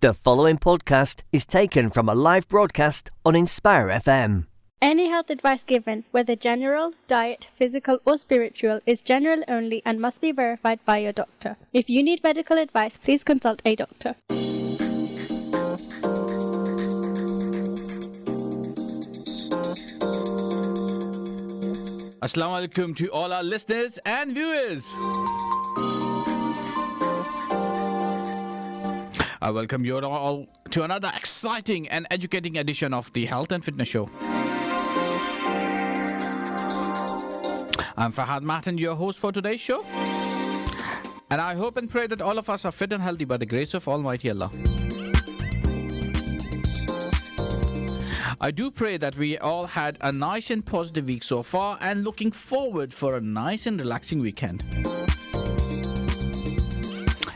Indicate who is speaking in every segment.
Speaker 1: The following podcast is taken from a live broadcast on Inspire FM.
Speaker 2: Any health advice given, whether general, diet, physical or spiritual, is general only and must be verified by your doctor. If you need medical advice, please consult a doctor.
Speaker 3: Assalamu alaikum to all our listeners and viewers. I welcome you all to another exciting and educating edition of the Health and Fitness Show. I'm Fahad Mahtan, your host for today's show. And I hope and pray that all of us are fit and healthy by the grace of Almighty Allah. I do pray that we all had a nice and positive week so far and looking forward for a nice and relaxing weekend.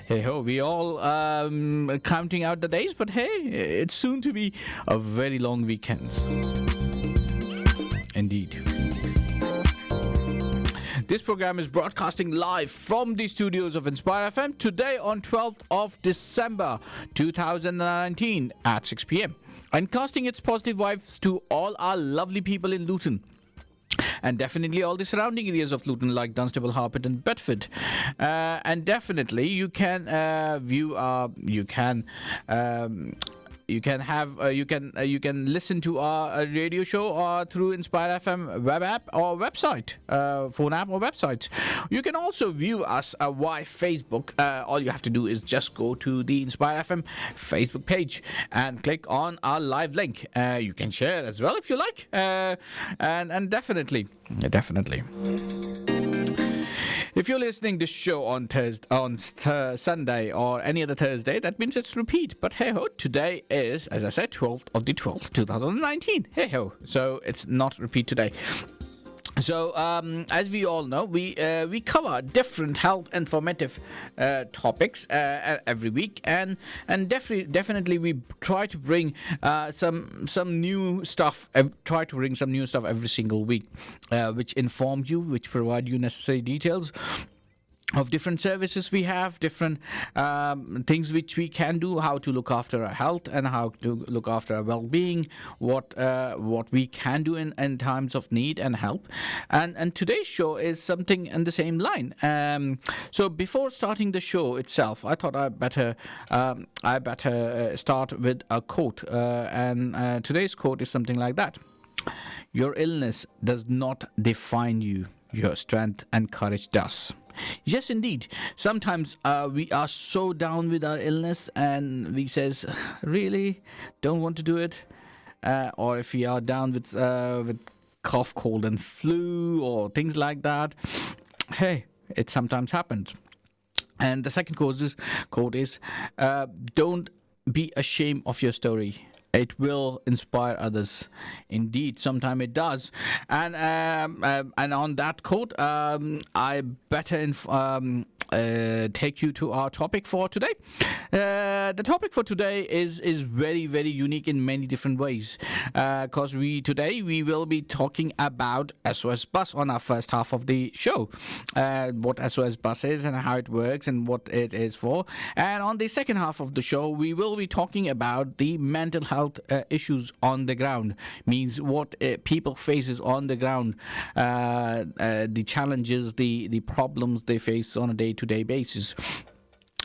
Speaker 3: Hey ho, we all counting out the days, but hey, it's soon to be a very long weekend. Indeed. This program is broadcasting live from the studios of Inspire FM today on 12th of December 2019 at 6 p.m. and casting its positive vibes to all our lovely people in Luton. And definitely all the surrounding areas of Luton like Dunstable, Harpeth and Bedford. And definitely you can you can listen to our radio show through Inspire FM web app or website, phone app or website. You can also view us via Facebook. All you have to do is just go to the Inspire FM Facebook page and click on our live link. You can share as well if you like, and definitely. If you're listening to this show on Sunday or any other Thursday, that means it's repeat. But hey ho, today is, as I said, 12th of the 12th, 2019. Hey ho, so it's not repeat today. So, as we all know, we cover different health informative topics every week, and definitely we try to bring some new stuff. Try to bring some new stuff every single week, which inform you, which provide you necessary details of different services we have, different things which we can do, how to look after our health and how to look after our well-being, what we can do in times of need and help. And today's show is something in the same line. So before starting the show itself, I thought I better start with a quote. And today's quote is something like that. Your illness does not define you. Your strength and courage does. Yes, indeed. Sometimes we are so down with our illness and we says, really, don't want to do it. Or if we are down with cough, cold and flu or things like that, hey, it sometimes happens. And the second quote is, don't be ashamed of your story. It will inspire others. Indeed, sometimes it does. And on that quote, I better take you to our topic for today. The topic for today is very, very unique in many different ways. Because today we will be talking about SOS Bus on our first half of the show. What SOS Bus is and how it works and what it is for. And on the second half of the show, we will be talking about the mental health issues on the ground, means what people faces on the ground, the challenges, the problems they face on a day-to-day basis.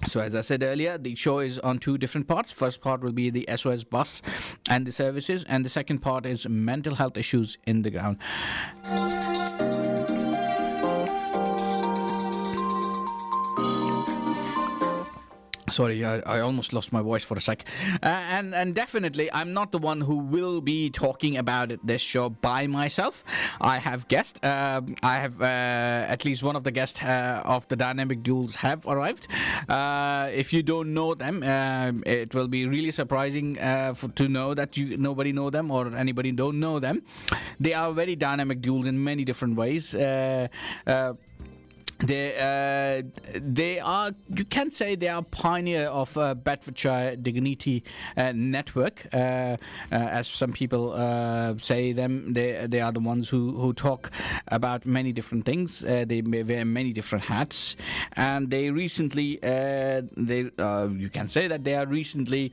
Speaker 3: So as I said earlier, the show is on two different parts. First part will be the SOS bus and the services, and the second part is mental health issues in the ground. Sorry, I almost lost my voice for a sec. And definitely, I'm not the one who will be talking about this show by myself. I have guests. I have at least one of the guests of the Dynamic Duels have arrived. If you don't know them, it will be really surprising to know that nobody know them or anybody don't know them. They are very dynamic duels in many different ways. they are, you can say they are pioneer of Bedfordshire Dignity Network, as some people say them. They are the ones who talk about many different things. They may wear many different hats, and they recently you can say that they are recently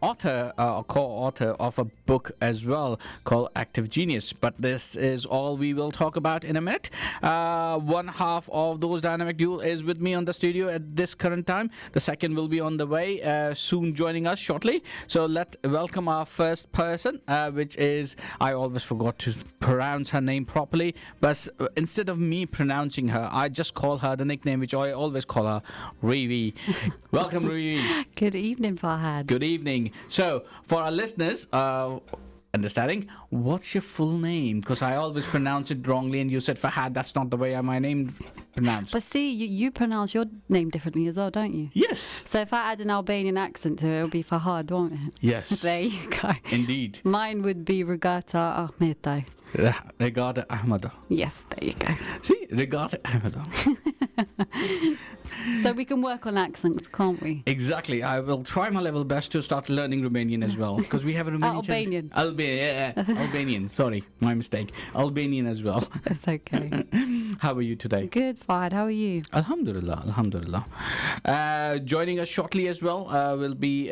Speaker 3: author or co-author of a book as well called Active Genius. But this is all we will talk about in a minute. One half of those dynamic duo is with me on the studio at this current time. The second will be on the way, soon joining us shortly. So let's welcome our first person, which is, I always forgot to pronounce her name properly, but instead of me pronouncing her, I just call her the nickname which I always call her, Rivi. Welcome, Rivi.
Speaker 4: Good evening, Farhad.
Speaker 3: Good evening. So for our listeners, understanding, what's your full name? Because I always pronounce it wrongly, and you said Fahad. That's not the way my name pronounced.
Speaker 4: But see, you pronounce your name differently as well, don't you?
Speaker 3: Yes.
Speaker 4: So if I add an Albanian accent to it, it'll be Fahad, won't it?
Speaker 3: Yes.
Speaker 4: There you go.
Speaker 3: Indeed.
Speaker 4: Mine would be Regata Ahmedo.
Speaker 3: Regata Ahmado.
Speaker 4: Yes, there you go.
Speaker 3: See, Regata Ahmado.
Speaker 4: So we can work on accents, can't we?
Speaker 3: Exactly. I will try my level best to start learning Romanian as well, because we have a Romanian.
Speaker 4: Albanian.
Speaker 3: Albanian. Sorry, my mistake. Albanian as well.
Speaker 4: That's okay.
Speaker 3: How are you today?
Speaker 4: Good, Farhad. How are you?
Speaker 3: Alhamdulillah. Alhamdulillah. Joining us shortly as well will be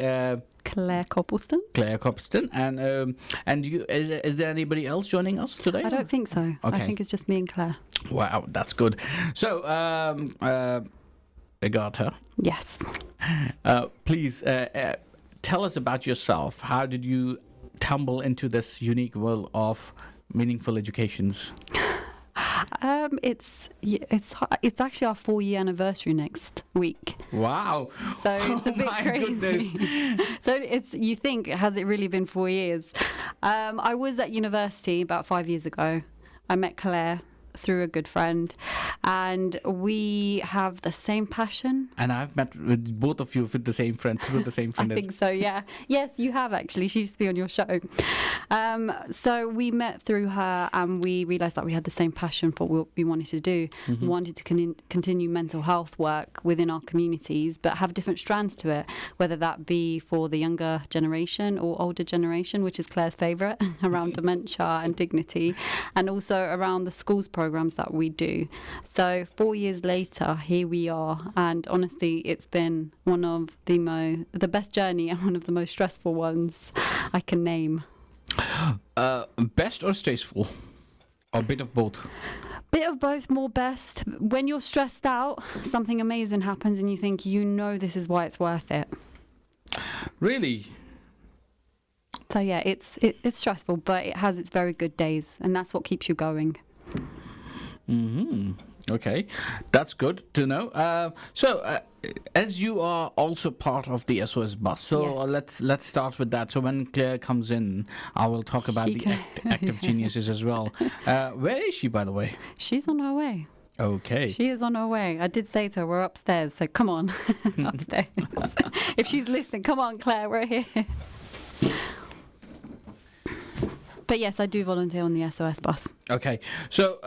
Speaker 4: Claire Coppleston.
Speaker 3: Claire Coppleston, and you. Is there anybody else joining us today?
Speaker 4: I don't think so.
Speaker 3: Okay.
Speaker 4: I think it's just me and Claire.
Speaker 3: Wow, that's good. So, Regata,
Speaker 4: Yes.
Speaker 3: please tell us about yourself. How did you tumble into this unique world of meaningful educations?
Speaker 4: It's actually our 4-year anniversary next week.
Speaker 3: Wow!
Speaker 4: So it's a bit
Speaker 3: my
Speaker 4: crazy.
Speaker 3: Goodness.
Speaker 4: So you think, has it really been 4 years? I was at university about 5 years ago. I met Claire through a good friend, and we have the same passion.
Speaker 3: And I've met with both of you with the same friend, through the same friend.
Speaker 4: I think so, yeah. Yes, you have actually. She used to be on your show. So we met through her, and we realised that we had the same passion for what we wanted to do.
Speaker 3: Mm-hmm.
Speaker 4: We wanted to continue mental health work within our communities, but have different strands to it, whether that be for the younger generation or older generation, which is Claire's favourite, around dementia and dignity, and also around the schools programs that we do. So 4 years later, here we are, and honestly, it's been one of the best journey and one of the most stressful ones I can name.
Speaker 3: Best or stressful? Or a bit of both?
Speaker 4: Bit of both, more best. When you're stressed out, something amazing happens and you think, this is why it's worth it.
Speaker 3: Really?
Speaker 4: So yeah, it's stressful, but it has its very good days, and that's what keeps you going.
Speaker 3: Mm-hmm. Okay, that's good to know. So, as you are also part of the SOS bus, so
Speaker 4: Yes.
Speaker 3: let's start with that. So when Claire comes in, I will talk about active geniuses as well. Where is she, by the way?
Speaker 4: She's on her way.
Speaker 3: Okay.
Speaker 4: She is on her way. I did say to her, we're upstairs, so come on, upstairs. If she's listening, come on, Claire, we're here. But yes, I do volunteer on the SOS bus.
Speaker 3: Okay. So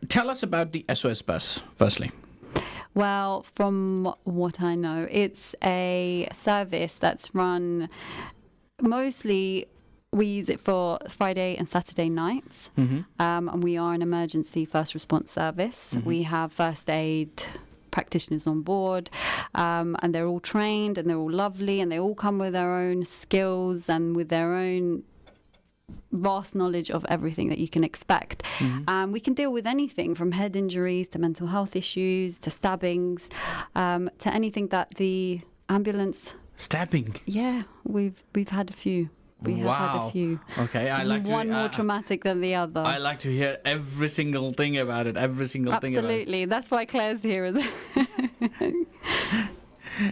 Speaker 3: tell us about the SOS bus, firstly.
Speaker 4: Well, from what I know, it's a service that's run mostly. We use it for Friday and Saturday nights, and we are an emergency first response service. We have first aid practitioners on board, and they're all trained and they're all lovely, and they all come with their own skills and with their own vast knowledge of everything that you can expect. We can deal with anything from head injuries to mental health issues to stabbings, to anything that the ambulance.
Speaker 3: Stabbing.
Speaker 4: Yeah, we've had a few. We have had a few.
Speaker 3: Okay, I like
Speaker 4: one more traumatic than the other.
Speaker 3: I like to hear every single thing about it. Every single thing about it.
Speaker 4: Absolutely. That's why Claire's here.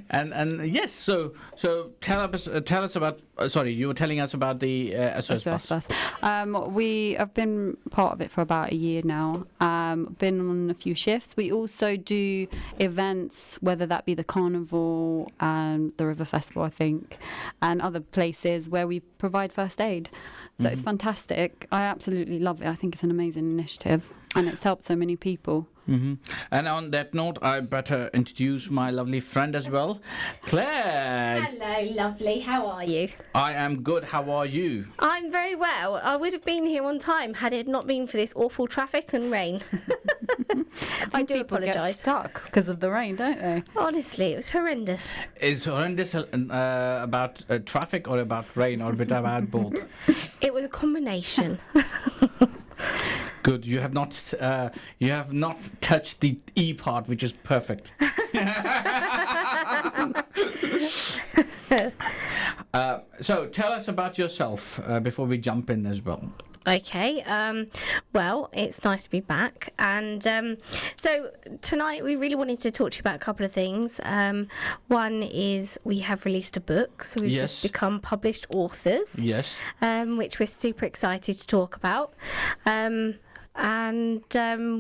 Speaker 3: And yes, so tell us about. Sorry, you were telling us about the SOS bus.
Speaker 4: We have been part of it for about a year now. Been on a few shifts. We also do events, whether that be the carnival, the River Festival, I think, and other places where we provide first aid. So it's fantastic. I absolutely love it. I think it's an amazing initiative. And it's helped so many people.
Speaker 3: And on that note, I better introduce my lovely friend as well, Claire.
Speaker 5: Hello, lovely. How are you?
Speaker 3: I am good. How are you?
Speaker 5: I'm very well. I would have been here on time had it not been for this awful traffic and rain. I do
Speaker 4: People get
Speaker 5: apologise.
Speaker 4: stuck because of the rain, don't they?
Speaker 5: Honestly, it was horrendous.
Speaker 3: Is horrendous about traffic or about rain or a bit about both?
Speaker 5: It was a combination.
Speaker 3: Good. You have not touched the E part, which is perfect. So tell us about yourself before we jump in as well.
Speaker 5: Okay, well, it's nice to be back. And so tonight we really wanted to talk to you about a couple of things. One is we have released a book, so we've just become published authors.
Speaker 3: Yes.
Speaker 5: Which we're super excited to talk about. And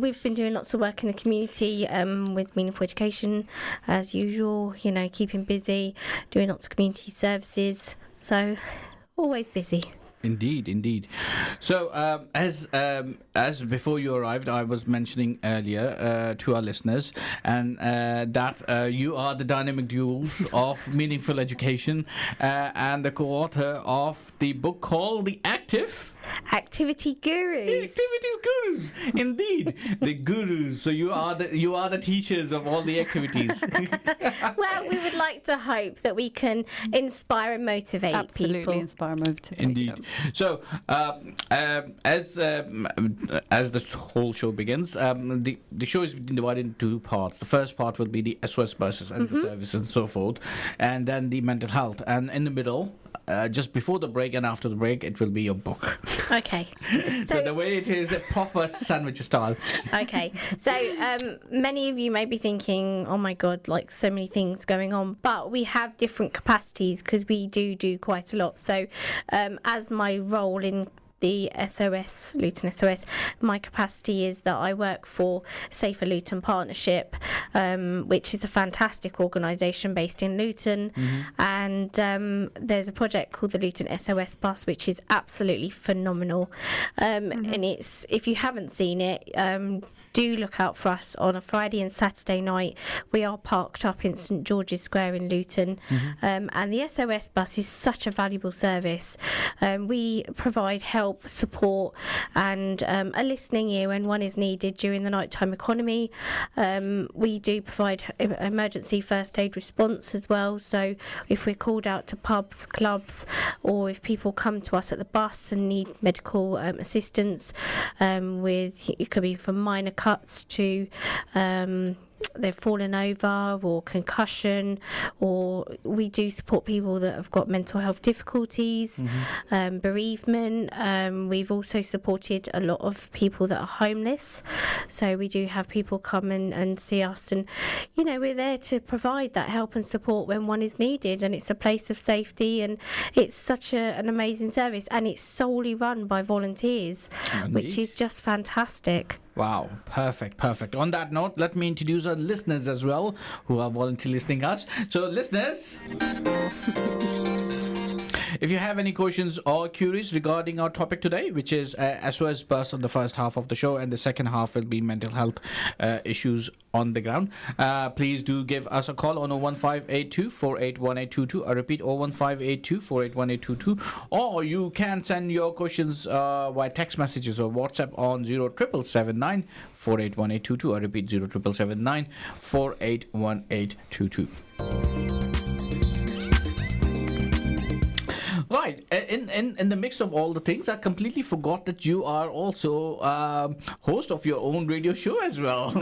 Speaker 5: we've been doing lots of work in the community with Meaningful Education, as usual, you know, keeping busy, doing lots of community services. So, always busy.
Speaker 3: Indeed. So, as before you arrived, I was mentioning earlier to our listeners, and that you are the dynamic duels of Meaningful Education, and the co-author of the book called The
Speaker 5: Activity Gurus.
Speaker 3: Activities Gurus, indeed, the gurus. So you are the teachers of all the activities.
Speaker 5: Well, we would like to hope that we can inspire and motivate
Speaker 4: Absolutely
Speaker 5: people.
Speaker 4: inspire and motivate.
Speaker 3: Indeed. So, as the whole show begins, the show is divided into two parts. The first part will be the SOS buses and the service and so forth, and then the mental health. And in the middle, just before the break and after the break, it will be your book.
Speaker 5: Okay.
Speaker 3: So the way it is, proper sandwich style.
Speaker 5: Okay. So many of you may be thinking, oh my God, like so many things going on, but we have different capacities because we do quite a lot. So as my role in the SOS, Luton SOS, my capacity is that I work for Safer Luton Partnership, which is a fantastic organisation based in Luton, and there's a project called the Luton SOS Bus, which is absolutely phenomenal, and it's, if you haven't seen it, do look out for us on a Friday and Saturday night. We are parked up in St George's Square in Luton, and the SOS bus is such a valuable service. We provide help, support, and a listening ear when one is needed during the nighttime economy. We do provide emergency first aid response as well. So if we're called out to pubs, clubs, or if people come to us at the bus and need medical assistance, with, it could be from minor cuts to they've fallen over or concussion, or we do support people that have got mental health difficulties, bereavement. We've also supported a lot of people that are homeless, so we do have people come and see us, and you know, we're there to provide that help and support when one is needed, and it's a place of safety, and it's such an amazing service, and it's solely run by volunteers.
Speaker 3: Indeed.
Speaker 5: Which is just fantastic.
Speaker 3: Wow, perfect. On that note, let me introduce our listeners as well, who are voluntarily listening us. So, listeners, if you have any questions or queries regarding our topic today, which is SOS bus on the first half of the show, and the second half will be mental health issues on the ground, please do give us a call on 01582 481822. I repeat, 01582 481822, or you can send your questions via text messages or WhatsApp on 07779 481822. I repeat, 07779 481822. Right, in the mix of all the things, I completely forgot that you are also host of your own radio show as well.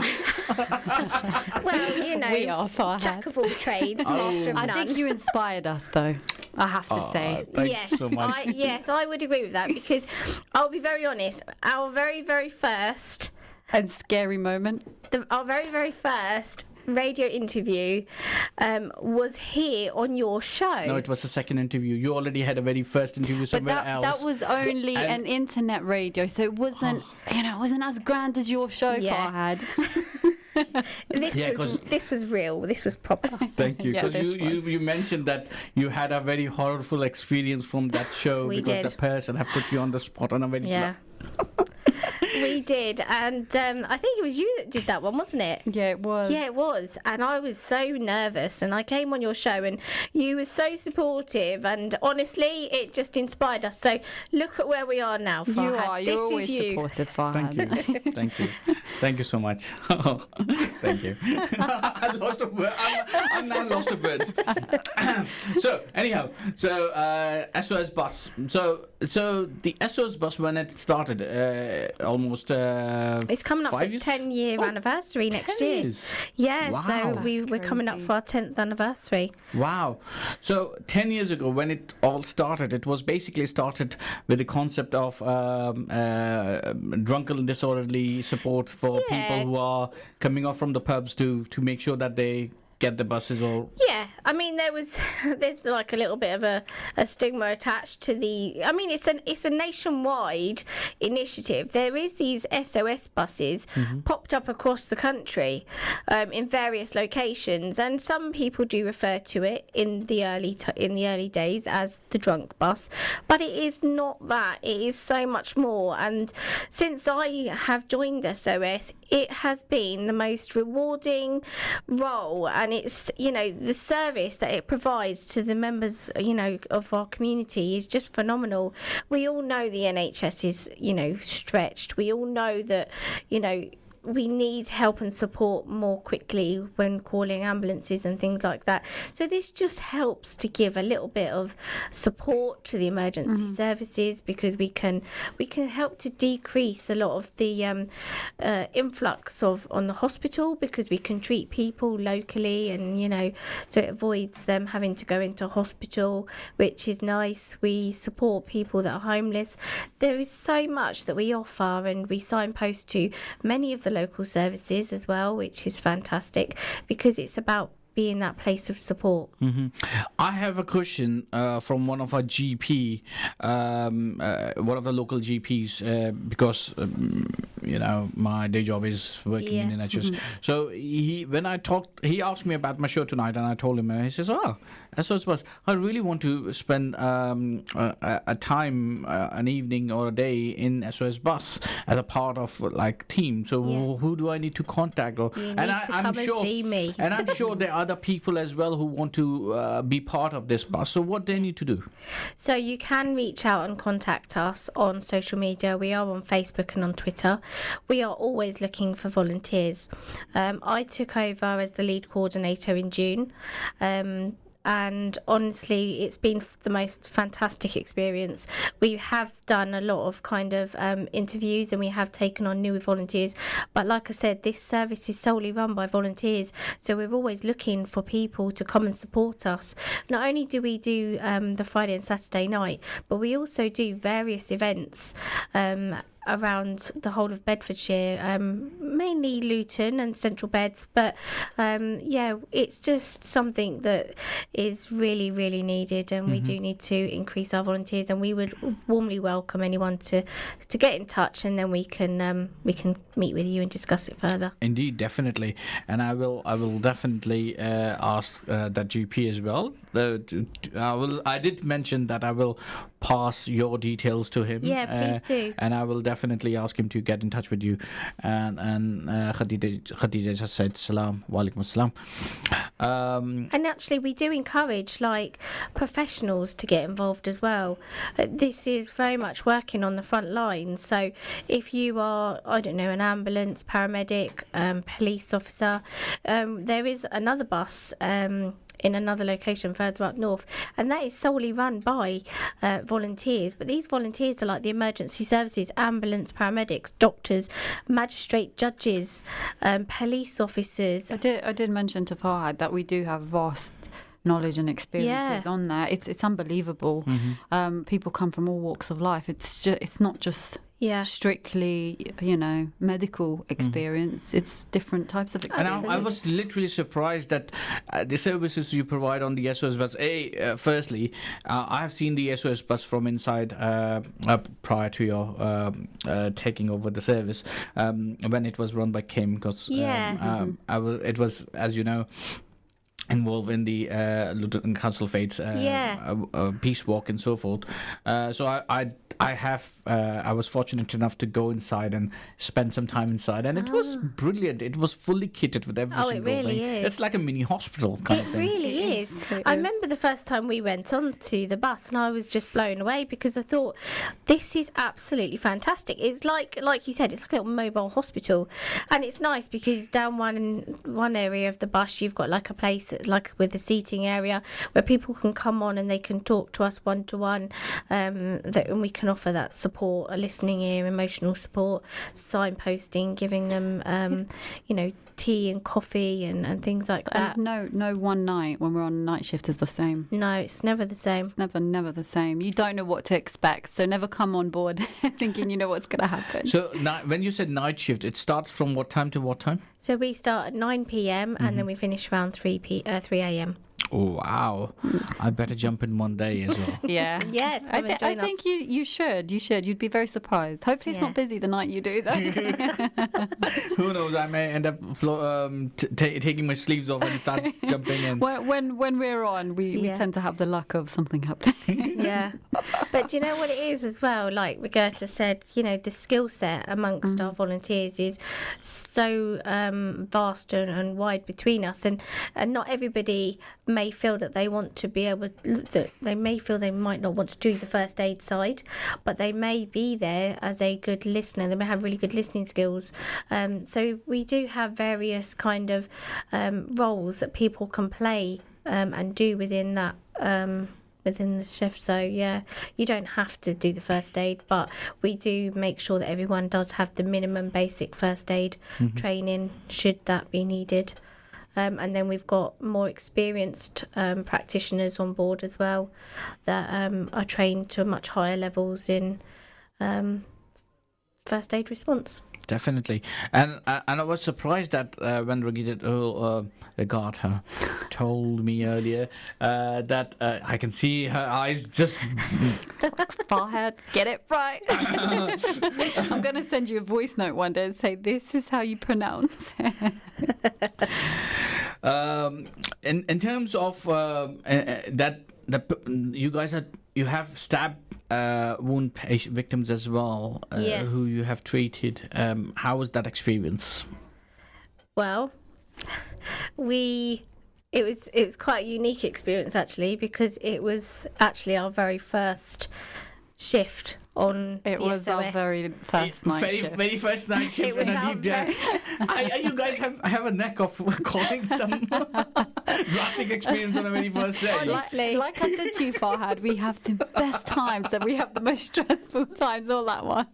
Speaker 5: Well, you know,
Speaker 4: We are far
Speaker 5: jack
Speaker 4: ahead.
Speaker 5: of all trades, master of
Speaker 4: I
Speaker 5: none.
Speaker 4: think you inspired us, though. I have to say.
Speaker 3: Thank
Speaker 5: Yes,
Speaker 3: you so much.
Speaker 5: yes, I would agree with that, because I'll be very honest. Our very, very first,
Speaker 4: And scary moment.
Speaker 5: our very, very first radio interview was here on your show.
Speaker 3: No, it was the second interview. You already had a very first interview
Speaker 4: But
Speaker 3: somewhere
Speaker 4: that
Speaker 3: else.
Speaker 4: was only
Speaker 3: And-
Speaker 4: an internet radio, so it wasn't, it wasn't as grand as your show
Speaker 5: Yeah.
Speaker 4: Farhad.
Speaker 5: This was real. This was proper.
Speaker 3: Thank you,
Speaker 4: Yeah,
Speaker 3: because
Speaker 4: this
Speaker 3: you mentioned that you had a very horrible experience from that show
Speaker 5: We
Speaker 3: because
Speaker 5: did.
Speaker 3: the person had put you on the spot on a very
Speaker 5: Yeah. really did. And I think it was you that did that one, wasn't it?
Speaker 4: Yeah, it was.
Speaker 5: Yeah, it was. And I was so nervous. And I came on your show and you were so supportive. And honestly, it just inspired us. So look at where we are now, Farhad.
Speaker 4: You are. You're
Speaker 5: this
Speaker 4: always
Speaker 5: is you.
Speaker 4: supportive, Farhad.
Speaker 3: Thank you. Thank you. Thank you so much. Thank you. I lost a word. I'm now lost of words. So anyhow, SOS bus. So the SOS bus, when it started, almost
Speaker 5: It's coming up for
Speaker 3: 5
Speaker 5: its
Speaker 3: years?
Speaker 5: 10-year anniversary next
Speaker 3: 10
Speaker 5: year.
Speaker 3: years.
Speaker 5: Yeah,
Speaker 3: Wow.
Speaker 5: so
Speaker 3: That's
Speaker 5: we're coming up
Speaker 4: crazy.
Speaker 5: for our 10th anniversary.
Speaker 3: Wow. So 10 years ago, when it all started, it was basically started with the concept of drunken and disorderly support for
Speaker 5: Yeah.
Speaker 3: people who are coming off from the pubs to make sure that they get the buses or...
Speaker 5: Yeah, I mean there's like a little bit of a stigma attached to the. I mean it's a nationwide initiative. There is these SOS buses popped up across the country in various locations, and some people do refer to it in the early days as the drunk bus, but it is not that. It is so much more. And since I have joined SOS, it has been the most rewarding role, and it's, you know, the service that it provides to the members, you know, of our community is just phenomenal. We all know the NHS is, you know, stretched. We all know that, you know, we need help and support more quickly when calling ambulances and things like that. So this just helps to give a little bit of support to the emergency services, because we can help to decrease a lot of the influx on the hospital, because we can treat people locally, and, you know, so it avoids them having to go into hospital, which is nice. We support people that are homeless. There is so much that we offer, and we signpost to many of the local services as well, which is fantastic, because it's about being that place of support.
Speaker 3: I have a question from one of our GP, one of the local GPs, because you know, my day job is working in NHS. So he asked me about my show tonight, and I told him, and he says, "Oh, SOS bus. I really want to spend a time, an evening or a day in SOS bus as a part of like team. So who do I need to contact?" Or
Speaker 5: You need to come and see me.
Speaker 3: And I'm sure there are other people as well who want to be part of this bus. So what they need to do?
Speaker 5: So you can reach out and contact us on social media. We are on Facebook and on Twitter. We are always looking for volunteers. I took over as the lead coordinator in June. And honestly, it's been the most fantastic experience. We have done a lot of kind of interviews, and we have taken on new volunteers. But like I said, this service is solely run by volunteers. So we're always looking for people to come and support us. Not only do we do the Friday and Saturday night, but we also do various events around the whole of Bedfordshire, mainly Luton and Central Beds, but yeah, it's just something that is really, really needed, and we do need to increase our volunteers, and we would warmly welcome anyone to get in touch, and then we can meet with you and discuss it further.
Speaker 3: Indeed, definitely, and I will definitely ask that GP as well. I did mention that I will pass your details to him.
Speaker 5: Yeah, please do.
Speaker 3: And I will definitely ask him to get in touch with you. And Khadija just said salam, walaikum assalam.
Speaker 5: And actually, we do encourage like professionals to get involved as well. This is very much working on the front line. So if you are, I don't know, an ambulance, paramedic, police officer, there is another bus in another location further up north, and that is solely run by volunteers. But these volunteers are like the emergency services, ambulance, paramedics, doctors, magistrate judges, police officers.
Speaker 4: I did mention to Farhad that we do have vast knowledge and experiences on there. It's unbelievable. People come from all walks of life. It's not just strictly, you know, medical experience. It's different types of experience.
Speaker 3: And I was literally surprised that the services you provide on the SOS bus. Firstly, I have seen the SOS bus from inside prior to your taking over the service, when it was run by Kim, because it was, as you know, involved in the Lutheran Council of Faith's peace walk and so forth. So I was fortunate enough to go inside and spend some time inside, and it was brilliant. It was fully kitted with every single thing.
Speaker 5: Oh, it really is.
Speaker 3: It's like a mini hospital kind of
Speaker 5: It
Speaker 3: thing.
Speaker 5: really is. I remember the first time we went onto the bus, and I was just blown away because I thought, this is absolutely fantastic. It's like you said, it's like a little mobile hospital, and it's nice because down one area of the bus, you've got like a place like with the seating area where people can come on and they can talk to us one to one, and we can offer that support, a listening ear, emotional support, signposting, giving them tea and coffee and things like that.
Speaker 4: And no one night when we're on night shift is the same.
Speaker 5: No, it's never the same.
Speaker 4: It's never the same. You don't know what to expect, so never come on board thinking you know what's going to happen.
Speaker 3: So when you said night shift, it starts from what time to what time?
Speaker 5: So we start at 9 p.m. and then we finish around 3 a.m.
Speaker 3: Oh, wow. I better jump in one day as well.
Speaker 4: Yeah.
Speaker 5: Yes,
Speaker 4: I think you should. You'd be very surprised. Hopefully it's not busy the night you do though.
Speaker 3: Who knows? I may end up taking my sleeves off and start jumping in.
Speaker 4: When we're on, we tend to have the luck of something happening.
Speaker 5: Yeah. But do you know what it is as well? Like Roberta said, the skill set amongst our volunteers is so vast and wide between us, and not everybody may feel that they want to be able that they may feel they might not want to do the first aid side, but they may be there as a good listener. They may have really good listening skills. So we do have various kind of roles that people can play and do within that within the shift. So yeah, you don't have to do the first aid, but we do make sure that everyone does have the minimum basic first aid training should that be needed. And then we've got more experienced practitioners on board as well that are trained to much higher levels in first aid response.
Speaker 3: Definitely. And I was surprised that when Regatta told me earlier that I can see her eyes just...
Speaker 4: Farhad, get it right. I'm going to send you a voice note one day and say, this is how you pronounce it.
Speaker 3: In terms of you guys you have stab wound victims as well,
Speaker 5: yes.
Speaker 3: who you have treated. How was that experience?
Speaker 5: Well, it was quite a unique experience actually, because it was actually our very first shift on
Speaker 4: it
Speaker 5: the
Speaker 4: was
Speaker 5: SOS.
Speaker 4: Our very first night shift.
Speaker 3: Very first night shift.
Speaker 5: It was
Speaker 3: and
Speaker 5: our
Speaker 3: you guys have a knack of calling some drastic experience on the very first day.
Speaker 5: Honestly.
Speaker 4: Like I said to you, Farhad, we have the best times, then we have the most stressful times all at once.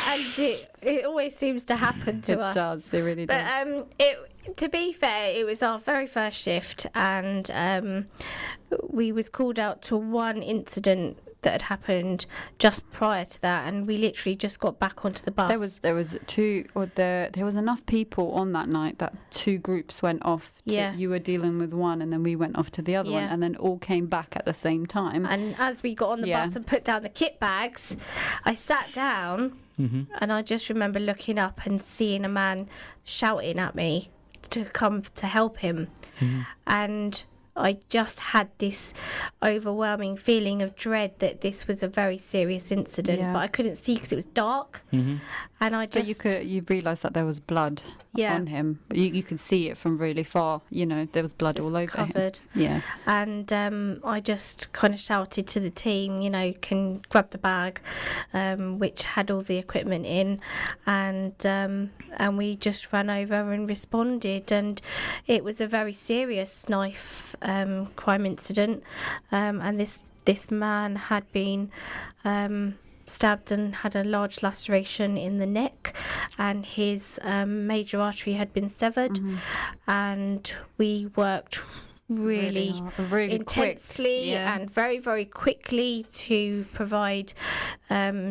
Speaker 5: And it always seems to happen to us.
Speaker 4: It does, it really does.
Speaker 5: But to be fair, it was our very first shift, and we was called out to one incident that had happened just prior to that, and we literally just got back onto the bus.
Speaker 4: There was enough people on that night that two groups went off. You were dealing with one, and then we went off to the other one, and then all came back at the same time.
Speaker 5: And as we got on the bus and put down the kit bags, I sat down, and I just remember looking up and seeing a man shouting at me to come to help him, and I just had this overwhelming feeling of dread that this was a very serious incident, but I couldn't see because it was dark. And I just...
Speaker 4: But you realised that there was blood on him. You could see it from really far. There was blood all over
Speaker 5: covered.
Speaker 4: him. Yeah.
Speaker 5: And I just kind of shouted to the team, can grab the bag, which had all the equipment in, and we just ran over and responded. And it was a very serious knife crime incident, and this man had been stabbed and had a large laceration in the neck, and his major artery had been severed. And we worked really intensely and very, very quickly to provide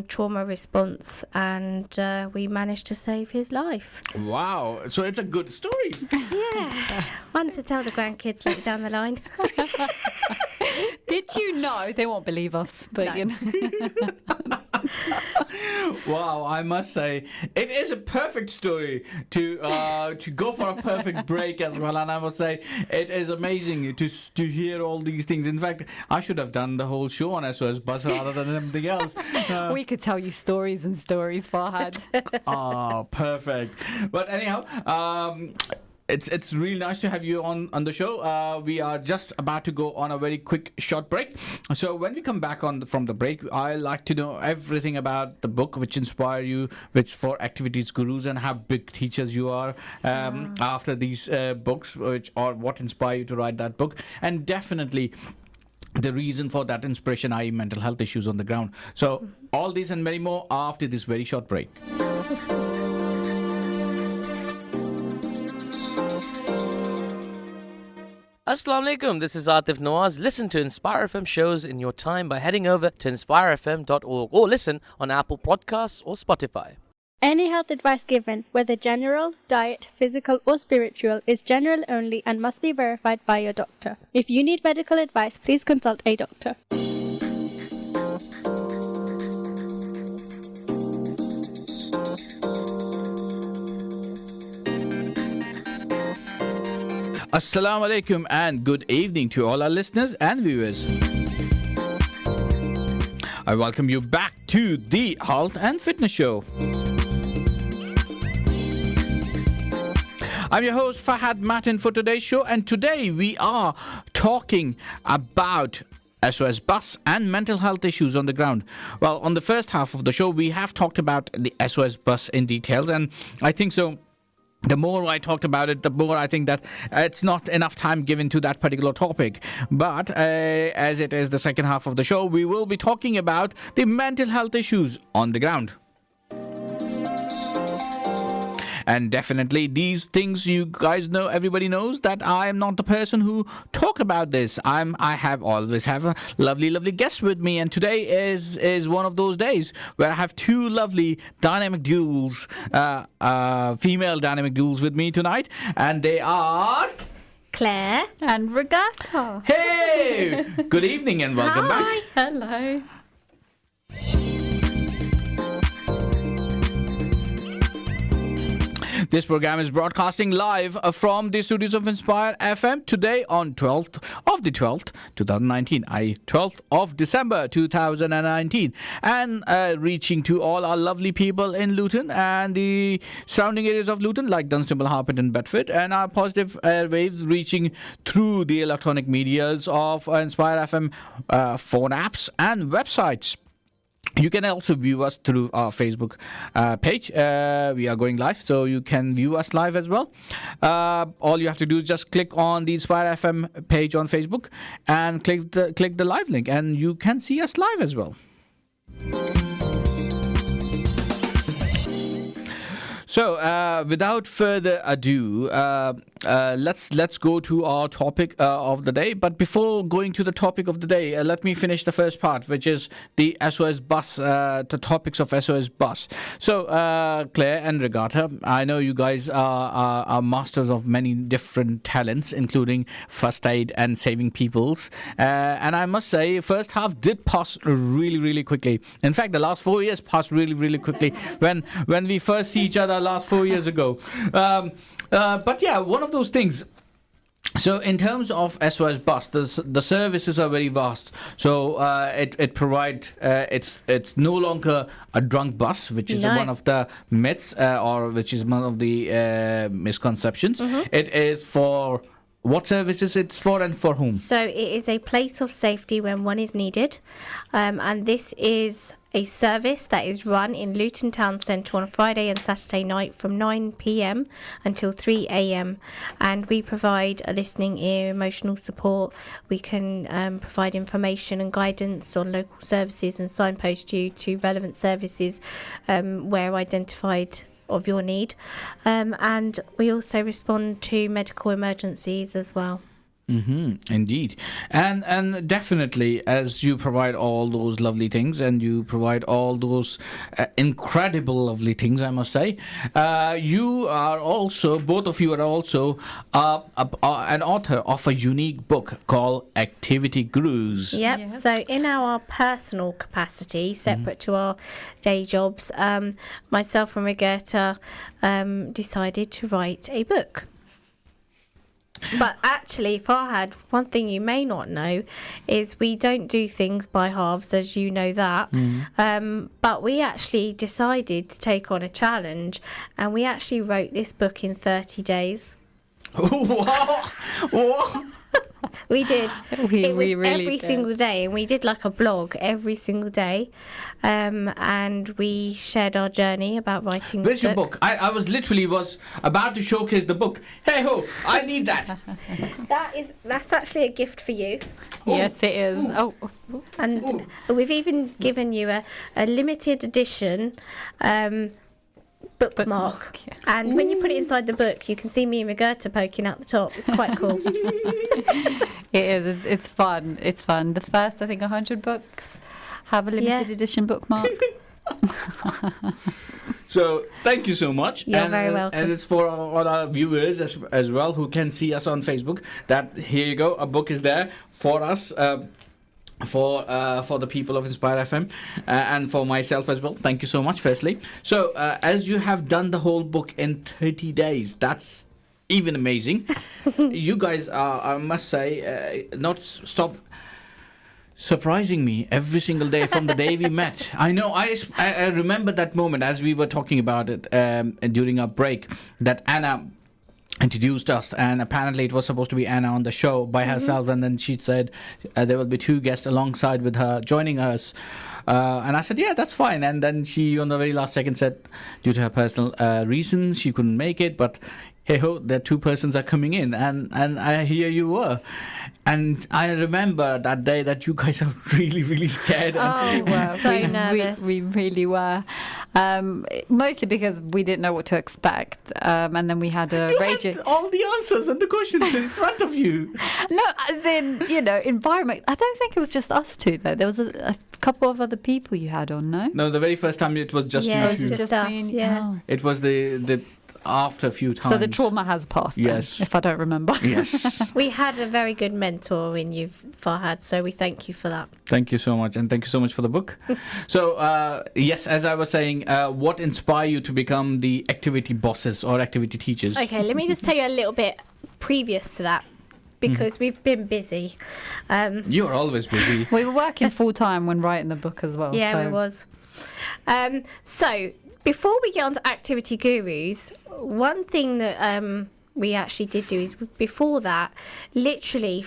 Speaker 5: trauma response, and we managed to save his life.
Speaker 3: Wow, so it's a good story.
Speaker 5: Yeah, one to tell the grandkids later down the line.
Speaker 4: Did you know? They won't believe us, but
Speaker 3: Wow, I must say, it is a perfect story to go for a perfect break as well. And I must say, it is amazing to hear all these things. In fact, I should have done the whole show on SOS Bus rather than something else.
Speaker 4: We could tell you stories and stories, Farhad.
Speaker 3: Oh, perfect. But anyhow, it's really nice to have you on the show. We are just about to go on a very quick short break. So when we come back from the break, I like to know everything about the book, which inspire you, which for activities gurus, and how big teachers you are after these books, or what inspired you to write that book, and definitely the reason for that inspiration, i.e. mental health issues on the ground. So all this and many more after this very short break.
Speaker 6: Assalamu alaikum, this is Atif Nawaz. Listen to Inspire FM shows in your time by heading over to inspirefm.org or listen on Apple Podcasts or Spotify.
Speaker 2: Any health advice given, whether general, diet, physical, or spiritual, is general only and must be verified by your doctor. If you need medical advice, please consult a doctor.
Speaker 3: Assalamu alaikum and good evening to all our listeners and viewers. I welcome you back to the Health and Fitness Show. I'm your host Fahad Matin for today's show, and today we are talking about SOS Bus and mental health issues on the ground. Well, on the first half of the show, we have talked about the SOS Bus in details, and I think so. The more I talked about it, the more I think that it's not enough time given to that particular topic. But as it is the second half of the show, we will be talking about the mental health issues on the ground. And definitely these things, you guys know, everybody knows that I am not the person who talk about this. I have always have a lovely guest with me, and today is one of those days where I have two lovely dynamic duels, female dynamic duels with me tonight, and they are
Speaker 5: Claire
Speaker 4: And Regatta.
Speaker 3: Hey, good evening and welcome back.
Speaker 4: Hello.
Speaker 3: This program is broadcasting live from the studios of Inspire FM today on 12th of the 12th, 2019, 12th of December 2019, and reaching to all our lovely people in Luton and the surrounding areas of Luton like Dunstable, Harpeth and Bedford, and our positive airwaves reaching through the electronic medias of Inspire FM phone apps and websites. You can also view us through our Facebook page. We are going live, so you can view us live as well. All you have to do is just click on the Inspire FM page on Facebook and click the live link, and you can see us live as well. So, without further ado, let's go to our topic of the day. But before going to the topic of the day, let me finish the first part, which is the SOS Bus, the topics of SOS Bus. So, Claire and Regatta, I know you guys are masters of many different talents, including first aid and saving peoples. And I must say, first half did pass really quickly. In fact, the last 4 years passed really quickly when we first see each other last 4 years ago. But yeah, one of those things. So in terms of SOS Bus, the services are very vast. So it provides, it's no longer a drunk bus, which is one of the myths, or which is one of the misconceptions. It is for what services it's for and for whom?
Speaker 5: So it is a place of safety when one is needed, and this is a service that is run in Luton Town Centre on Friday and Saturday night from 9 p.m. until 3 a.m. And we provide a listening ear, emotional support. We can provide information and guidance on local services and signpost you to relevant services where identified of your need. And we also respond to medical emergencies as well.
Speaker 3: Indeed, and definitely, as you provide all those lovely things, and you provide all those incredible lovely things, I must say, you are also, both of you are also an author of a unique book called Activity Gurus.
Speaker 5: Yep.
Speaker 4: Yes.
Speaker 5: So in our personal capacity, separate to our day jobs, myself and Roberta decided to write a book. But actually, Farhad, one thing you may not know is we don't do things by halves, as you know that. But we actually decided to take on a challenge, and we actually wrote this book in 30 days.
Speaker 3: Whoa.
Speaker 5: We did.
Speaker 4: We
Speaker 5: It was
Speaker 4: really
Speaker 5: every
Speaker 4: did.
Speaker 5: single day, and we did like a blog every single day, and we shared our journey about writing.
Speaker 3: Where's
Speaker 5: this
Speaker 3: your book? I was about to showcase the book. Hey ho, I need that.
Speaker 5: That's actually a gift for you,
Speaker 4: Yes, it is. Oh,
Speaker 5: and we've even given you a limited edition. Bookmark.
Speaker 4: yeah.
Speaker 5: And when you put it inside the book, you can see me and Roberta poking out the top. It's quite cool.
Speaker 4: it is. It's fun. It's fun. The first, I think, 100 books have a limited edition bookmark.
Speaker 3: So thank you so much.
Speaker 5: You're very welcome.
Speaker 3: And it's for all our viewers as well who can see us on Facebook. That here you go, a book is there for us. For the people of Inspire FM and for myself as well. Thank you so much, firstly. So, as you have done the whole book in 30 days, that's even amazing. You guys are, I must say, not stop surprising me every single day from the day we met. I know, I remember that moment as we were talking about it during our break, that Anna introduced us, and apparently it was supposed to be Anna on the show by herself, and then she said there will be two guests alongside with her joining us, and I said yeah, that's fine, and then she on the very last second said due to her personal reasons she couldn't make it, but hey ho, the two persons are coming in, and here you were. And I remember that day that you guys are really, really scared.
Speaker 5: Oh, wow. So nervous.
Speaker 4: We really were. Mostly because we didn't know what to expect. And then we had a
Speaker 3: You
Speaker 4: raging...
Speaker 3: had all the answers and the questions in front of you.
Speaker 4: No, as in, environment. I don't think it was just us two, though. There was a couple of other people you had on, no?
Speaker 3: No, the very first time it was just
Speaker 5: Yeah,
Speaker 3: you
Speaker 5: it's
Speaker 3: two.
Speaker 5: just us,
Speaker 4: me and-
Speaker 5: yeah.
Speaker 4: oh.
Speaker 3: It was the after a few times.
Speaker 4: So the trauma has passed, then,
Speaker 3: Yes.
Speaker 4: if I don't remember.
Speaker 3: Yes.
Speaker 5: We had a very good mentor in you, Farhad, so we thank you for that.
Speaker 3: Thank you so much, and thank you so much for the book. So, yes, as I was saying, what inspired you to become the activity bosses or activity teachers?
Speaker 5: Okay, let me just tell you a little bit previous to that, because we've been busy.
Speaker 3: You're always busy.
Speaker 4: We were working full time when writing the book as well.
Speaker 5: Yeah,
Speaker 4: so.
Speaker 5: it was. So before we get on to Activity Gurus, one thing that we actually did do is before that, literally,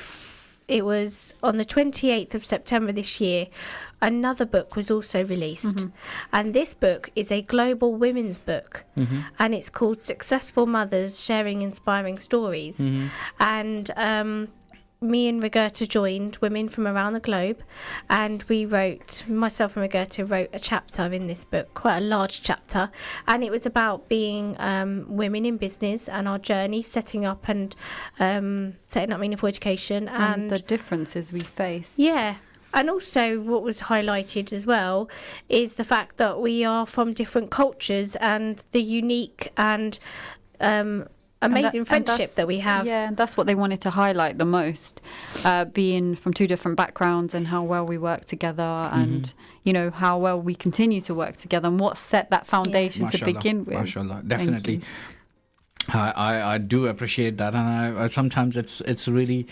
Speaker 5: it was on the 28th of September this year, another book was also released. And this book is a global women's book. And it's called Successful Mothers Sharing Inspiring Stories. And me and Roberta joined women from around the globe, and myself and Roberta wrote a chapter in this book, quite a large chapter, and it was about being women in business and our journey setting up meaningful education
Speaker 4: And the differences we face.
Speaker 5: yeah. And also what was highlighted as well is the fact that we are from different cultures and the unique and amazing friendship that we have.
Speaker 4: Yeah, and that's what they wanted to highlight the most, being from two different backgrounds and how well we work together and, how well we continue to work together and what set that foundation to
Speaker 3: Mashallah,
Speaker 4: begin with.
Speaker 3: Mashallah,
Speaker 4: Thank
Speaker 3: definitely.
Speaker 4: you.
Speaker 3: I do appreciate that, and I sometimes it's really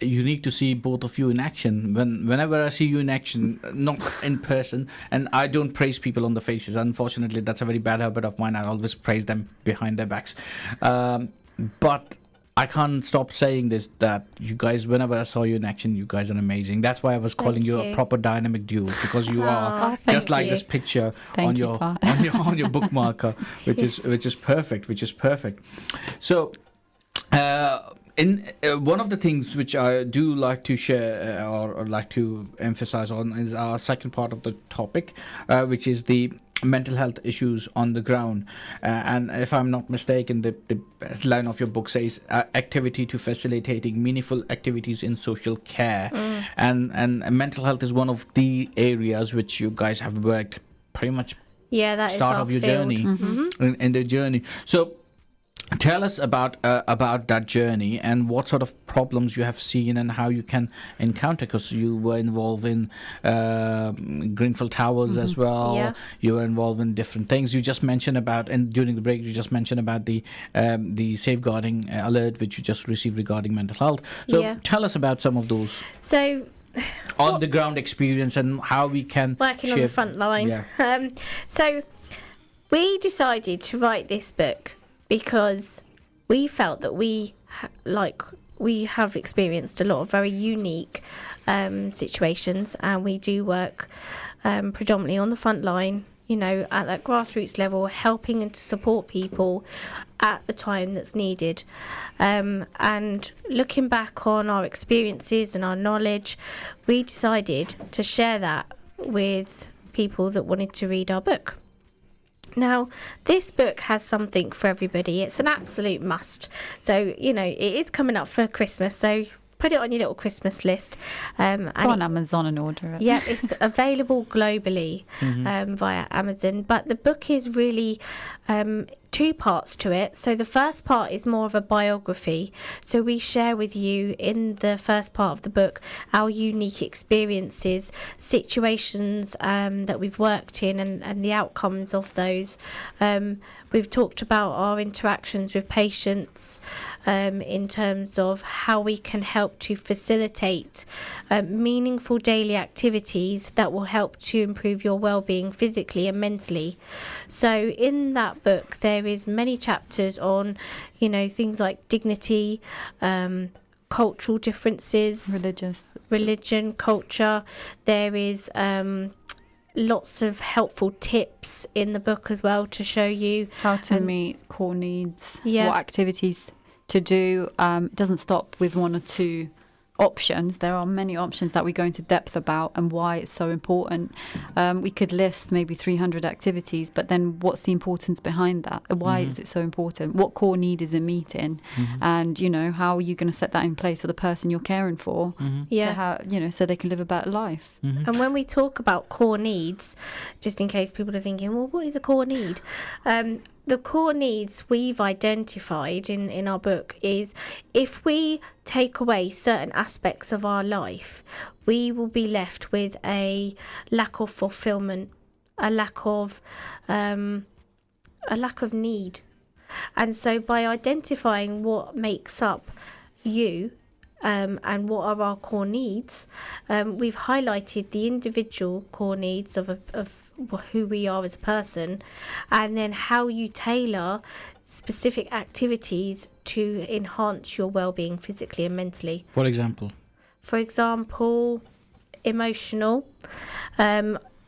Speaker 3: unique to see both of you in action. Whenever I see you in action, not in person, and I don't praise people on the faces. Unfortunately, that's a very bad habit of mine. I always praise them behind their backs. But I can't stop saying this, that you guys, whenever I saw you in action, you guys are amazing. That's why I was calling you a proper dynamic duo, because you are
Speaker 5: thank
Speaker 3: just like
Speaker 5: you.
Speaker 3: this picture
Speaker 4: Thank
Speaker 3: on
Speaker 4: you,
Speaker 3: your
Speaker 4: Pa.
Speaker 3: on your bookmarker, which is perfect. So in one of the things which I do like to share or like to emphasize on is our second part of the topic, which is the mental health issues on the ground. And if I'm not mistaken, the line of your book says activity to facilitating meaningful activities in social care. And mental health is one of the areas which you guys have worked pretty much
Speaker 5: Yeah, that is
Speaker 3: start
Speaker 5: our
Speaker 3: of your
Speaker 5: field.
Speaker 3: journey in the journey. So tell us about that journey and what sort of problems you have seen and how you can encounter, because you were involved in Greenfield Towers as well.
Speaker 5: Yeah.
Speaker 3: You were involved in different things. You just mentioned about, and during the break you just mentioned about the safeguarding alert which you just received regarding mental health. So
Speaker 5: Yeah.
Speaker 3: tell us about some of those
Speaker 5: So
Speaker 3: on the ground experience and how we can
Speaker 5: working on the front line.
Speaker 3: Yeah.
Speaker 5: So we decided to write this book because we felt that we have experienced a lot of very unique situations, and we do work predominantly on the front line, you know, at that grassroots level, helping and to support people at the time that's needed. And looking back on our experiences and our knowledge, we decided to share that with people that wanted to read our book. Now, this book has something for everybody. It's an absolute must. So, you know, it is coming up for Christmas, so put it on your little Christmas list.
Speaker 4: Go on Amazon and order it.
Speaker 5: Yeah, it's available globally via Amazon. But the book is really two parts to it. So the first part is more of a biography. So we share with you in the first part of the book our unique experiences, situations that we've worked in, and the outcomes of those. We've talked about our interactions with patients in terms of how we can help to facilitate meaningful daily activities that will help to improve your well-being physically and mentally. So in that book there is many chapters on, you know, things like dignity, cultural differences, religion, culture. There is lots of helpful tips in the book as well to show you
Speaker 4: how to meet core needs,
Speaker 5: Yeah.
Speaker 4: what activities to do. It doesn't stop with one or two options. There are many options that we go into depth about and why it's so important. We could list maybe 300 activities, but then what's the importance behind that? Why is it so important? What core need is it meeting? And, you know, how are you going to set that in place for the person you're caring for?
Speaker 5: Yeah.
Speaker 4: So they can live a better life.
Speaker 5: And when we talk about core needs, just in case people are thinking, well, what is a core need? The core needs we've identified in our book is if we take away certain aspects of our life, we will be left with a lack of fulfillment, a lack of need. And so by identifying what makes up you, and what are our core needs, we've highlighted the individual core needs of who we are as a person, and then how you tailor specific activities to enhance your well-being physically and mentally.
Speaker 3: For example,
Speaker 5: emotional.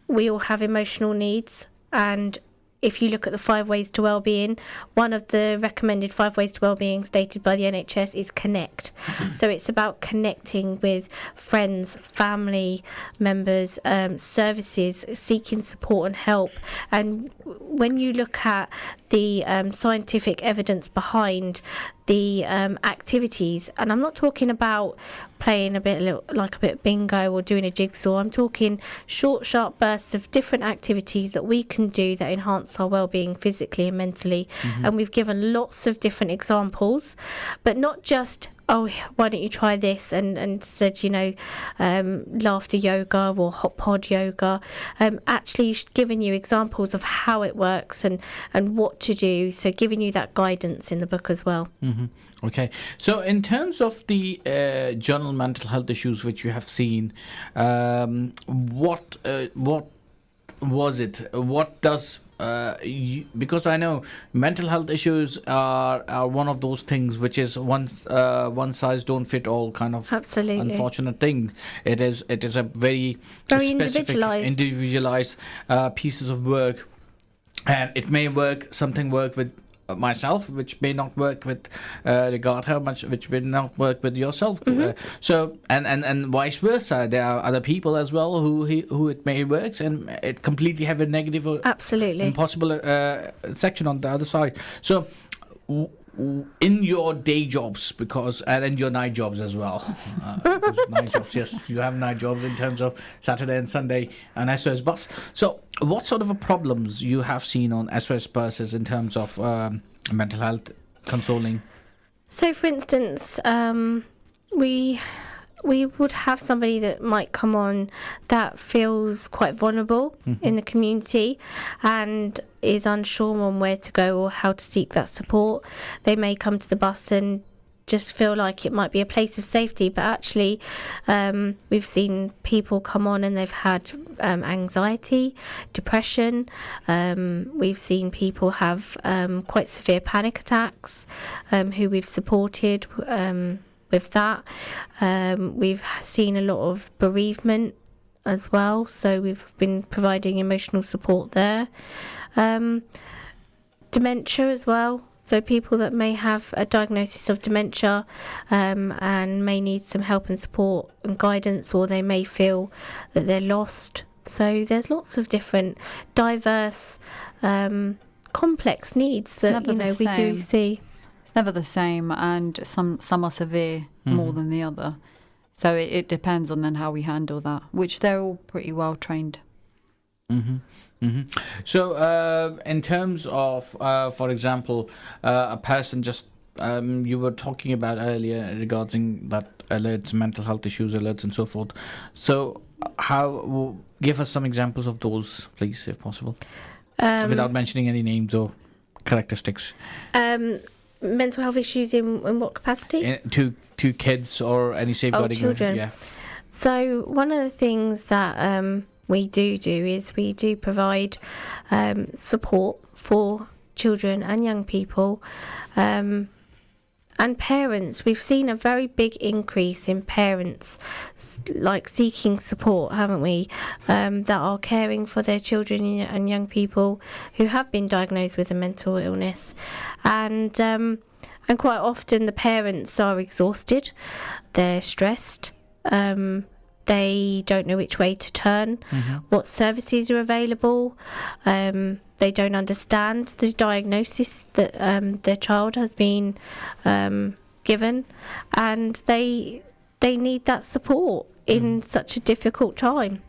Speaker 5: We all have emotional needs, and if you look at the 5 ways to well-being, one of the recommended 5 ways to well-being stated by the NHS is connect. So it's about connecting with friends, family members, services, seeking support and help. And when you look at the scientific evidence behind the activities, and I'm not talking about playing a bit bingo or doing a jigsaw. I'm talking short, sharp bursts of different activities that we can do that enhance our well-being physically and mentally. And we've given lots of different examples, but not just, oh, why don't you try this, and said, you know, laughter yoga or hot pod yoga. Actually giving you examples of how it works and what to do. So giving you that guidance in the book as well.
Speaker 3: Okay, so in terms of the general mental health issues which you have seen, what was it? What does because I know mental health issues are one of those things which is one size don't fit all kind of
Speaker 5: Absolutely.
Speaker 3: unfortunate thing. It is a very specific, individualized pieces of work, and it may work with myself, which may not work with Regatta, which may not work with yourself. So and vice versa. There are other people as well who it may work, and it completely have a negative or
Speaker 5: Absolutely.
Speaker 3: impossible section on the other side. So. In your day jobs, and your night jobs as well. Because night jobs, yes, you have night jobs in terms of Saturday and Sunday and SOS bus. So, what sort of problems you have seen on SOS buses in terms of mental health consoling?
Speaker 5: So, for instance, we would have somebody that might come on that feels quite vulnerable in the community and is unsure on where to go or how to seek that support. They may come to the bus and just feel like it might be a place of safety, but actually we've seen people come on and they've had anxiety, depression. We've seen people have quite severe panic attacks who we've supported with that. We've seen a lot of bereavement as well, so we've been providing emotional support there. Dementia as well, so people that may have a diagnosis of dementia and may need some help and support and guidance, or they may feel that they're lost. So there's lots of different diverse complex needs that we do see.
Speaker 4: Never the same, and some are severe more than the other. So it depends on then how we handle that, which they're all pretty well trained.
Speaker 3: So in terms of, for example, a person just you were talking about earlier regarding that alerts, mental health issues alerts and so forth. So give us some examples of those, please, if possible, without mentioning any names or characteristics.
Speaker 5: Mental health issues in what capacity?
Speaker 3: To kids or any safeguarding.
Speaker 5: Children.
Speaker 3: Yeah.
Speaker 5: So one of the things that we do is we do provide support for children and young people and parents. We've seen a very big increase in parents like seeking support, haven't we, that are caring for their children and young people who have been diagnosed with a mental illness. And quite often the parents are exhausted, they're stressed, they don't know which way to turn, what services are available. They don't understand the diagnosis that their child has been given, and they need that support in such a difficult time.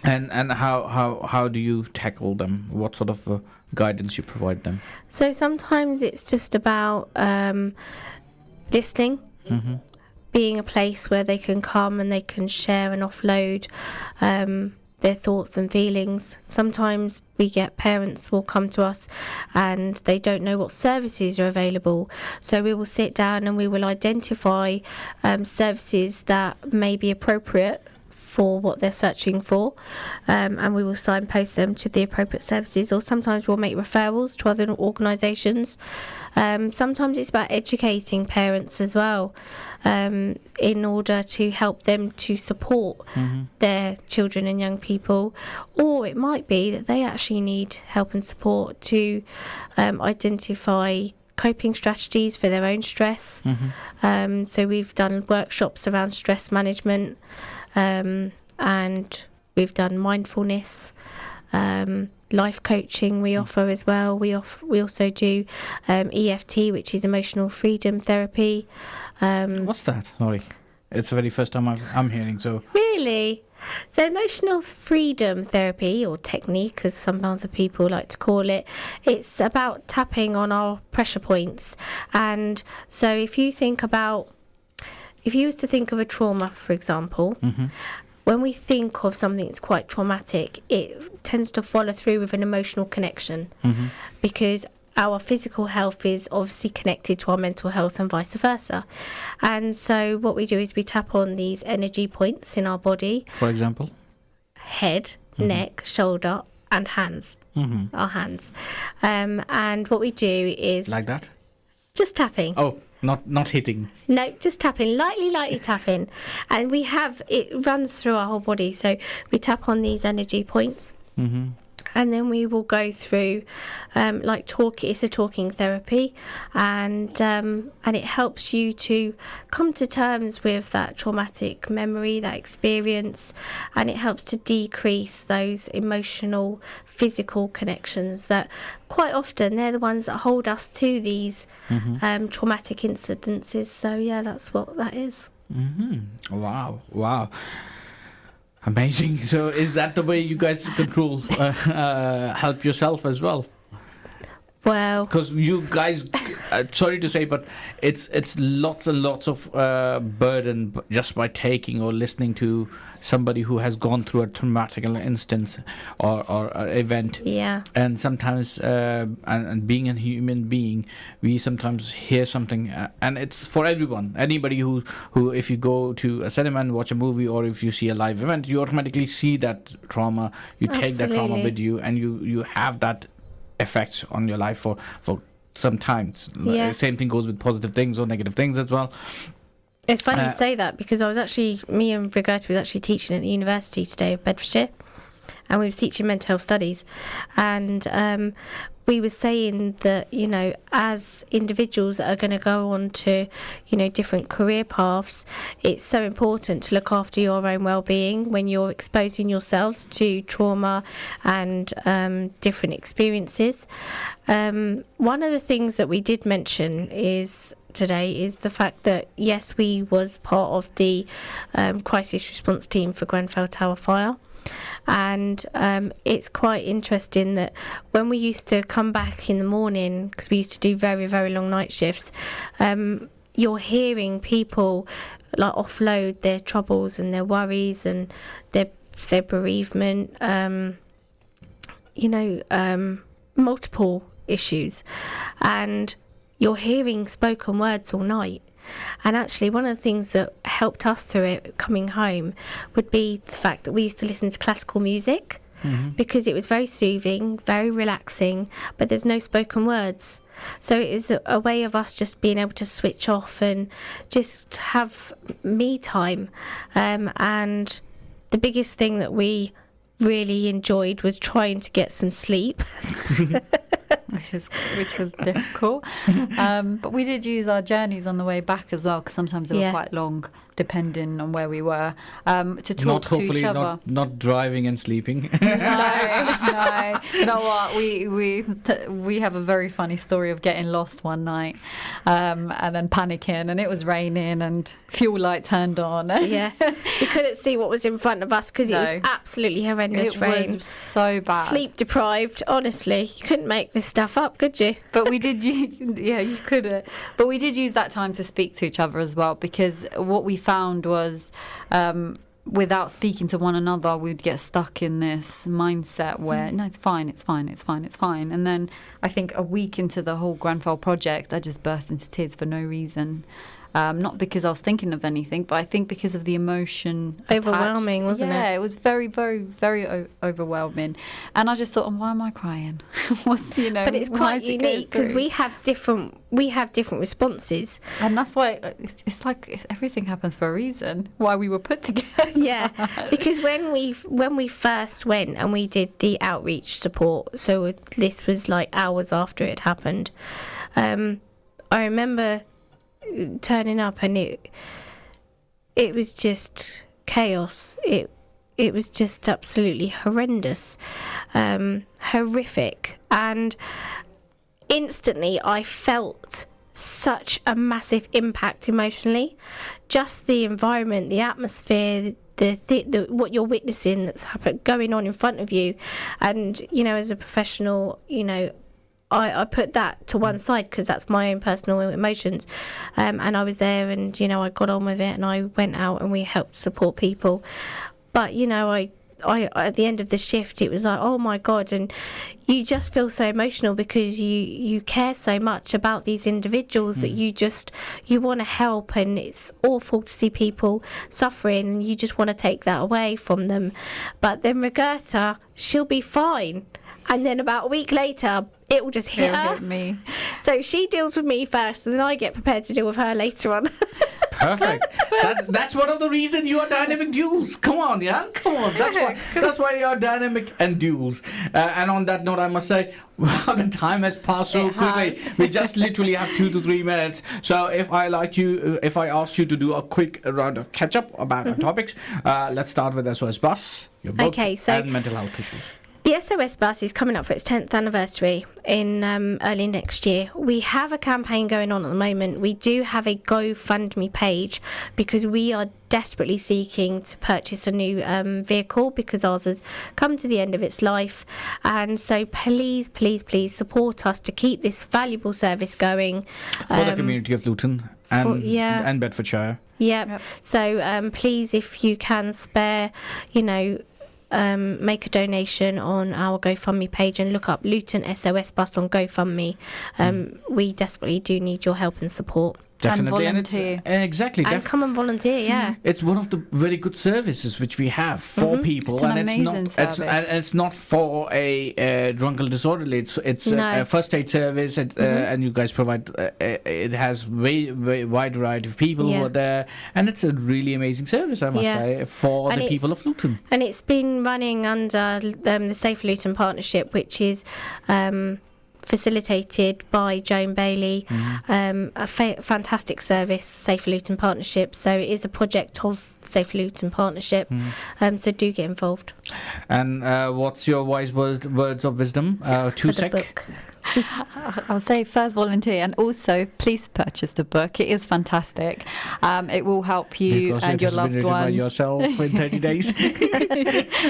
Speaker 3: And how do you tackle them? What sort of guidance you provide them?
Speaker 5: So sometimes it's just about listening, being a place where they can come and they can share and offload their thoughts and feelings. Sometimes we get parents will come to us and they don't know what services are available, so we will sit down and we will identify services that may be appropriate for what they're searching for, and we will signpost them to the appropriate services, or sometimes we'll make referrals to other organisations. Sometimes it's about educating parents as well, in order to help them to support their children and young people, or it might be that they actually need help and support to identify coping strategies for their own stress. So we've done workshops around stress management, and we've done mindfulness, life coaching we offer as well. We also do EFT, which is emotional freedom therapy.
Speaker 3: What's that? Sorry, it's the very first time I'm hearing. So
Speaker 5: Really? So emotional freedom therapy, or technique as some other people like to call it, it's about tapping on our pressure points. And so if you was to think of a trauma, for example, when we think of something that's quite traumatic, it tends to follow through with an emotional connection, because our physical health is obviously connected to our mental health and vice versa. And so what we do is we tap on these energy points in our body.
Speaker 3: for example,
Speaker 5: Head, neck, shoulder, and hands. Our hands. And what we do is
Speaker 3: like that.
Speaker 5: just tapping.
Speaker 3: Oh, not hitting.
Speaker 5: No, just tapping, lightly tapping. And it runs through our whole body. So we tap on these energy points. And then we will go through it's a talking therapy, and it helps you to come to terms with that traumatic memory, that experience, and it helps to decrease those emotional, physical connections that quite often they're the ones that hold us to these traumatic incidences. So yeah, that's what that is.
Speaker 3: Wow. Amazing. So is that the way you guys control, help yourself as well?
Speaker 5: Well,
Speaker 3: Because you guys, sorry to say, but it's lots and lots of burden just by taking or listening to somebody who has gone through a traumatic instance or event.
Speaker 5: yeah.
Speaker 3: And sometimes, and being a human being, we sometimes hear something, and it's for everyone. Anybody who, if you go to a cinema and watch a movie, or if you see a live event, you automatically see that trauma. You take that trauma
Speaker 5: Absolutely.
Speaker 3: with you, and you have that effects on your life for some time.
Speaker 5: Yeah.
Speaker 3: Same thing goes with positive things or negative things as well.
Speaker 5: It's funny you say that, because me and Roberta was actually teaching at the University today of Bedfordshire, and we was teaching mental health studies, and we were saying that, you know, as individuals that are going to go on to, you know, different career paths, it's so important to look after your own well-being when you're exposing yourselves to trauma and different experiences. One of the things that we did mention today is the fact that, yes, we was part of the crisis response team for Grenfell Tower fire. And it's quite interesting that when we used to come back in the morning, because we used to do very, very long night shifts, you're hearing people like offload their troubles and their worries and their bereavement, multiple issues, and you're hearing spoken words all night. And actually, one of the things that helped us through it coming home would be the fact that we used to listen to classical music, because it was very soothing, very relaxing, but there's no spoken words. So it is a way of us just being able to switch off and just have me time. And the biggest thing that we really enjoyed was trying to get some sleep.
Speaker 4: which was difficult. But we did use our journeys on the way back as well, because sometimes they were quite long, depending on where we were, to talk to each other.
Speaker 3: Not driving and sleeping.
Speaker 4: No. You know what? We have a very funny story of getting lost one night, and then panicking, and it was raining, and fuel light turned on.
Speaker 5: Yeah, we couldn't see what was in front of us because it was absolutely horrendous rain.
Speaker 4: It was so bad.
Speaker 5: Sleep deprived. Honestly, you couldn't make this stuff up, could you?
Speaker 4: But we did use, you couldn't. But we did use that time to speak to each other as well, because what we found was, without speaking to one another, we'd get stuck in this mindset where, no, it's fine. And then I think a week into the whole Grenfell project, I just burst into tears for no reason. Not because I was thinking of anything, but I think because of the emotion
Speaker 5: Overwhelming, wasn't it?
Speaker 4: Yeah, it was very, very, very overwhelming. And I just thought, why am I crying?
Speaker 5: But it's quite unique because we have different responses.
Speaker 4: And that's why it's like everything happens for a reason, why we were put together.
Speaker 5: Yeah, because when we first went and we did the outreach support, so this was like hours after it happened, I remember turning up and it was just chaos. It was just absolutely horrendous, horrific, and instantly I felt such a massive impact emotionally. Just the environment, the atmosphere, the what you're witnessing that's going on in front of you, and as a professional, I put that to one side because that's my own personal emotions, and I was there, and I got on with it, and I went out and we helped support people. But I at the end of the shift, it was like, oh my God, and you just feel so emotional because you care so much about these individuals that you want to help, and it's awful to see people suffering, and you just want to take that away from them. But then Roberta, she'll be fine. And then about a week later, it will just hit her.
Speaker 4: Hit me.
Speaker 5: So she deals with me first, and then I get prepared to deal with her later on.
Speaker 3: Perfect. That's one of the reasons you are dynamic duels. Come on, yeah. Come on. That's why you are dynamic and duels. And on that note, I must say, wow, the time has passed so quickly. We just literally have 2 to 3 minutes. So if I asked you to do a quick round of catch up about our topics, let's start with SOS Bus, your book, and mental health issues.
Speaker 5: The SOS Bus is coming up for its 10th anniversary in early next year. We have a campaign going on at the moment. We do have a GoFundMe page because we are desperately seeking to purchase a new vehicle because ours has come to the end of its life. And so please, please, please support us to keep this valuable service going.
Speaker 3: For the community of Luton and Bedfordshire.
Speaker 5: Yep. So please, if you can spare, make a donation on our GoFundMe page and look up Luton SOS Bus on GoFundMe. We desperately do need your help and support.
Speaker 3: Definitely,
Speaker 4: and volunteer.
Speaker 3: Exactly.
Speaker 5: And come and volunteer, yeah.
Speaker 3: It's one of the very good services which we have for people,
Speaker 4: It's an
Speaker 3: and
Speaker 4: amazing service.
Speaker 3: it's not for a drunken disorderly. It's a first aid service, and you guys provide. It has very wide variety of people who are there, and it's a really amazing service, I must say, for the people of Luton.
Speaker 5: And it's been running under the Safe Luton Partnership, which is facilitated by Joan Bailey, a fantastic service, Safe Luton Partnership. So it is a project of Safe Luton Partnership. So do get involved.
Speaker 3: And what's your wise words of wisdom?
Speaker 5: For the book.
Speaker 4: I'll say first volunteer, and also please purchase the book. It is fantastic. It will help you
Speaker 3: because
Speaker 4: and your loved
Speaker 3: ones. By yourself in 30 days.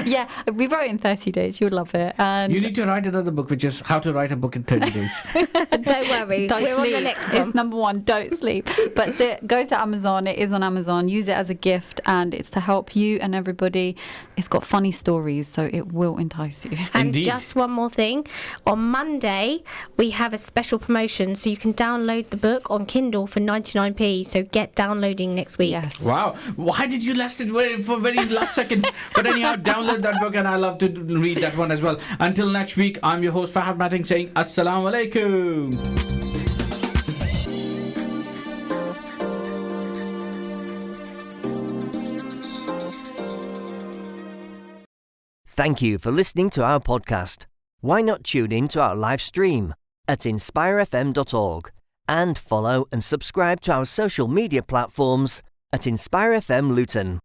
Speaker 4: Yeah, we wrote it in 30 days. You'll love it. And
Speaker 3: you need to write another book, which is how to write a book in 30 days.
Speaker 5: Don't worry,
Speaker 4: don't
Speaker 5: we're
Speaker 4: sleep.
Speaker 5: on the next one.
Speaker 4: It's number 1, don't sleep. But go to Amazon. It is on Amazon. Use it as a gift, and it's to help you and everybody. It's got funny stories, so it will entice you.
Speaker 5: And
Speaker 3: Indeed.
Speaker 5: just one more thing. On Monday, we have a special promotion, so you can download the book on Kindle for 99p. So get downloading next week.
Speaker 4: Yes.
Speaker 3: Wow. Why did you last it for very last seconds? But anyhow, download that book, and I love to read that one as well. Until next week, I'm your host Fahad Matting saying Assalamu alaikum.
Speaker 1: Thank you for listening to our podcast. Why not tune in to our live stream at inspirefm.org and follow and subscribe to our social media platforms at Inspire FM Luton.